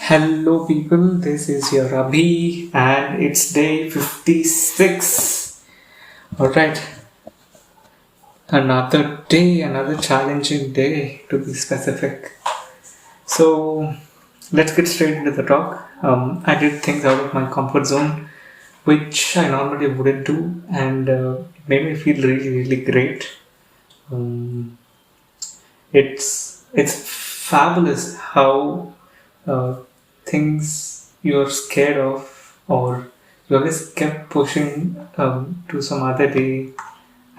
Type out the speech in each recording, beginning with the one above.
Hello, people. This is your Abhi, and it's day 56. Alright, another day, another challenging day to be specific. So, let's get straight into the talk. I did things out of my comfort zone, which I normally wouldn't do, and it made me feel really, really great. Um, it's fabulous how uh, things you're scared of or you always kept pushing to some other day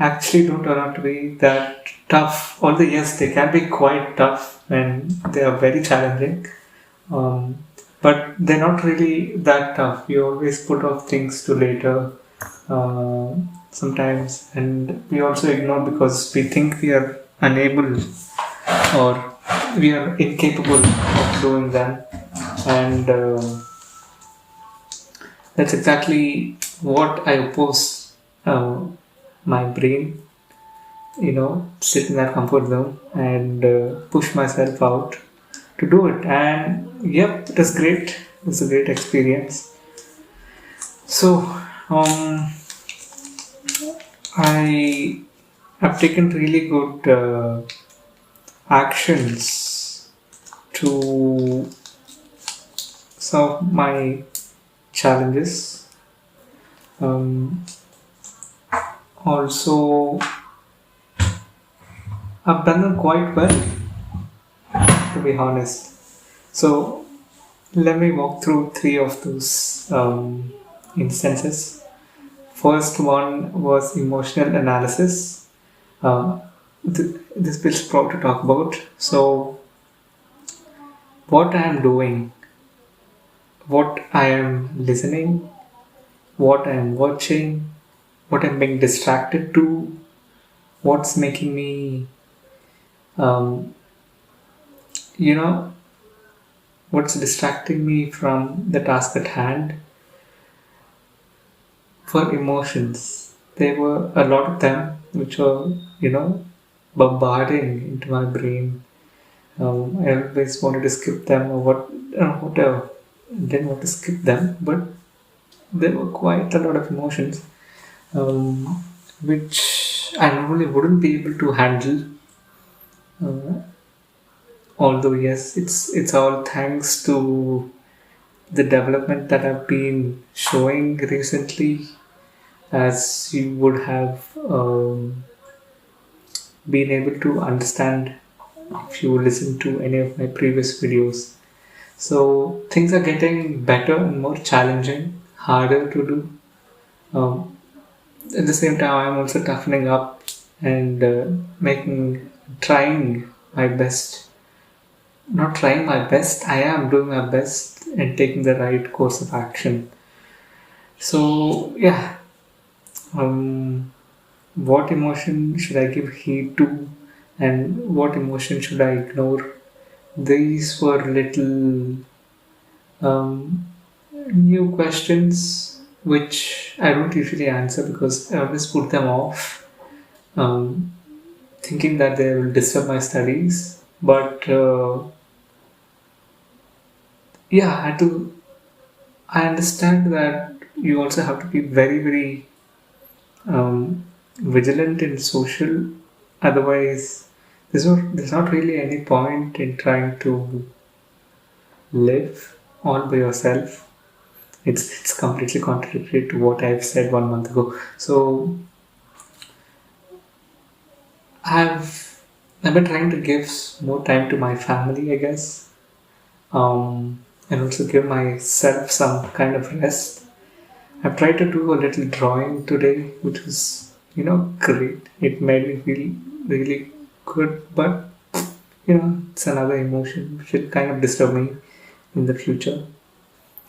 actually don't turn out to be that tough. Although yes, they can be quite tough and they are very challenging, um, but they're not really that tough. You always put off things to later uh, sometimes, and we also ignore because we think we are unable or we are incapable of doing them, and that's exactly what I oppose my brain, sit in that comfort zone and push myself out to do it. And yep, it was great. It was a great experience. So, I have taken really good actions to solve my challenges. Um, Also, I've done them quite well, to be honest. So, let me walk through three of those instances. First one was emotional analysis. Uh, this feels proud to talk about. So, what I am doing, what I am listening, what I am watching, what I'm being distracted to, what's making me, um, you know, what's distracting me from the task at hand. For emotions, there were a lot of them which were, bombarding into my brain. I always wanted to skip them or whatever. Didn't want to skip them, but there were quite a lot of emotions which I normally wouldn't be able to handle. Uh, Although yes, it's all thanks to the development that I've been showing recently, as you would have been able to understand if you listen to any of my previous videos. So things are getting better and more challenging, harder to do. Um, at the same time, I'm also toughening up and trying my best. Not trying my best, I am doing my best and taking the right course of action. So, yeah, um, what emotion should I give heed to and what emotion should I ignore? These were little um, new questions which I don't usually answer because I always put them off, um, thinking that they will disturb my studies. But yeah, I understand that you also have to be very, very vigilant in social. Otherwise, there's not really any point in trying to live all by yourself. It's completely contradictory to what I've said 1 month ago. So I've I've been trying to give more time to my family, I guess, and also give myself some kind of rest. I've tried to do a little drawing today, which was, great. It made me feel really good, but, it's another emotion which will kind of disturb me in the future.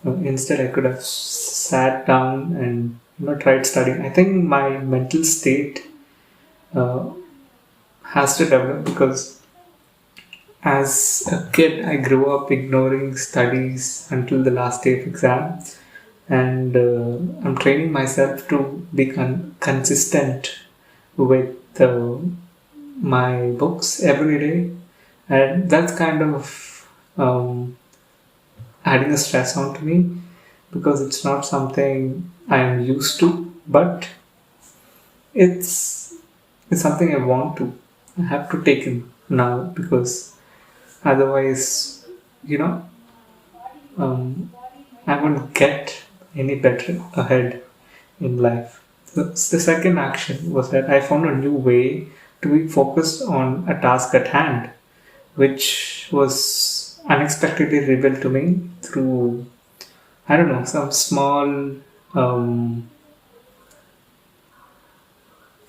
Instead, I could have sat down and, tried studying. I think my mental state uh, has to develop because as a kid, I grew up ignoring studies until the last day of exam, and I'm training myself to be consistent with my books every day, and that's kind of adding a stress onto me because it's not something I am used to, but it's it's something I want to. I have to take it now because otherwise, you know, I won't get any better ahead in life. The second action was that I found a new way to be focused on a task at hand, which was unexpectedly revealed to me through, I don't know, some small um,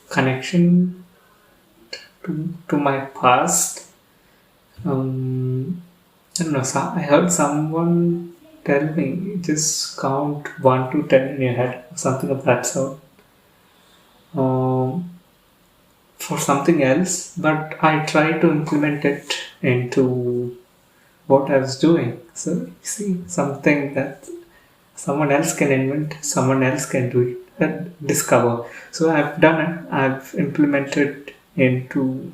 connection to my past. I don't know, I heard someone tell me just count 1 to 10 in your head, something of that sort. Um, for something else, but I tried to implement it into what I was doing. So, you see, something that someone else can invent, someone else can do it and discover. So, I've done it, I've implemented into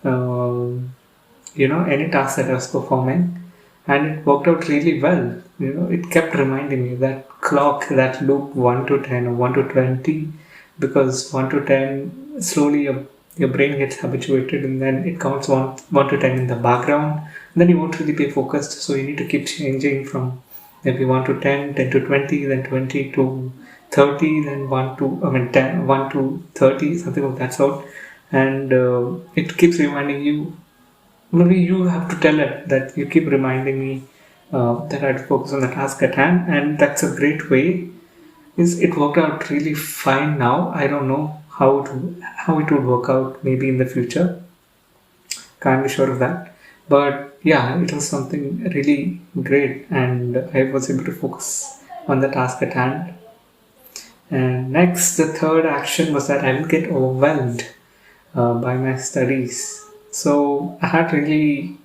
any task that I was performing, and it worked out really well. It kept reminding me that clock, that loop 1 to 10 or 1 to 20, because 1 to 10, slowly your brain gets habituated and then it counts 1 to 10 in the background. And then you won't really be focused, so you need to keep changing from maybe 1 to 10, 10 to 20, then 20 to 30, then 10, 1 to 30, something of that sort. And it keeps reminding you. Maybe you have to tell it that you keep reminding me that I had to focus on the task at hand, and that's a great way. It worked out really fine now. I don't know how it would work out maybe in the future. Can't be sure of that. But yeah, it was something really great, and I was able to focus on the task at hand. And next, the third action was that I didn't get overwhelmed by my studies. So I had really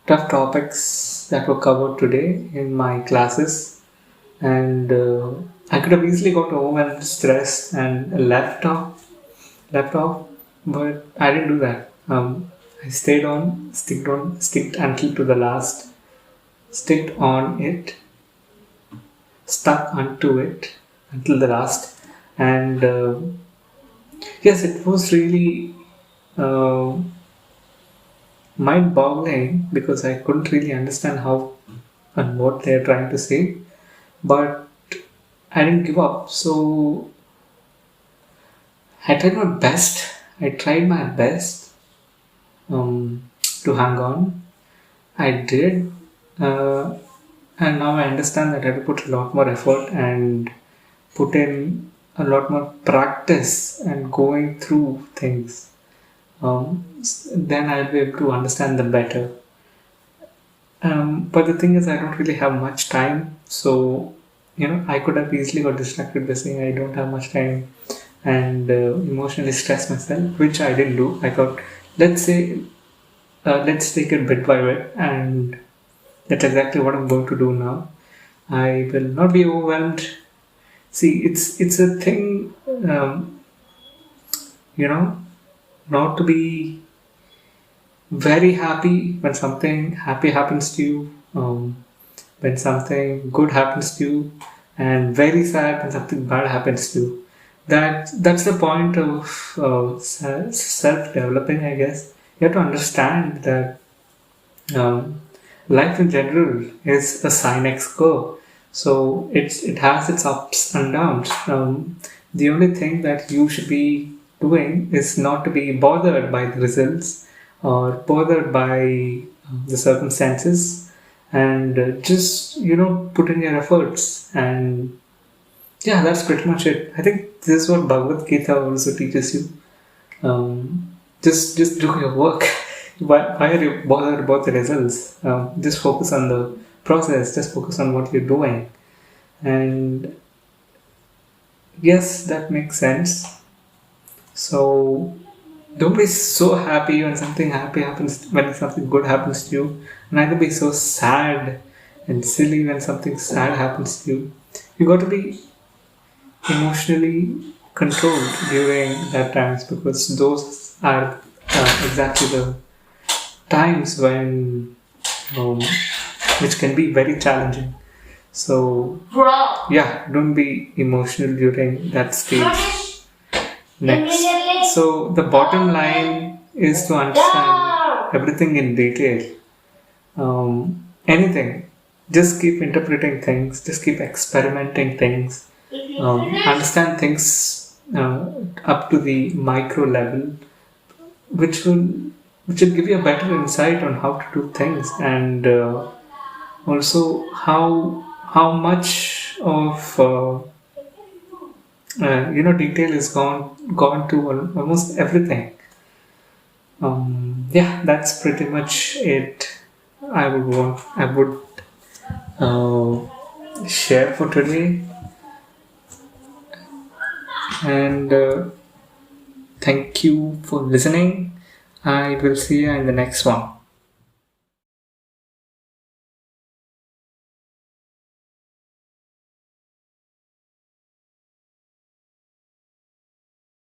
tough topics that were covered today in my classes, and I could have easily got overwhelmed, stressed, and left off, but I didn't do that. I stayed on, sticked until to the last, sticked on it, stuck onto it until the last, and yes, it was really uh, mind-boggling because I couldn't really understand how and what they're trying to say, but I didn't give up. So I tried my best. I tried my best to hang on. I did, uh, and now I understand that I have to put a lot more effort and put in a lot more practice and going through things. Then I'll be able to understand them better. But the thing is, I don't really have much time, so I could have easily got distracted by saying I don't have much time and emotionally stress myself, which I didn't do. I thought, let's say, let's take it bit by bit, and that's exactly what I'm going to do now. I will not be overwhelmed. See, it's a thing, you know, not to be very happy when something happy happens to you, when something good happens to you, and very sad when something bad happens to you. That's the point of self developing, I guess. You have to understand that um, life in general is a sin x curve, so it has its ups and downs. The only thing that you should be doing is not to be bothered by the results or bothered by the circumstances, and just put in your efforts. And yeah, that's pretty much it. I think this is what Bhagavad Gita also teaches you. Just do your work. Why are you bothered about the results? Just focus on the process. Just focus on what you're doing. And yes, that makes sense. So don't be so happy when something happy happens, when something good happens to you. Neither be so sad and silly when something sad happens to you. You got to be emotionally controlled during that times, because those are exactly the times when which can be very challenging. So yeah, don't be emotional during that stage. Next, so the bottom line is to understand everything in detail. Anything, just keep interpreting things, just keep experimenting things, understand things up to the micro level, which will give you a better insight on how to do things, and also how much of detail is gone to almost everything. Yeah, that's pretty much it. I would share for today, and thank you for listening. I will see you in the next one.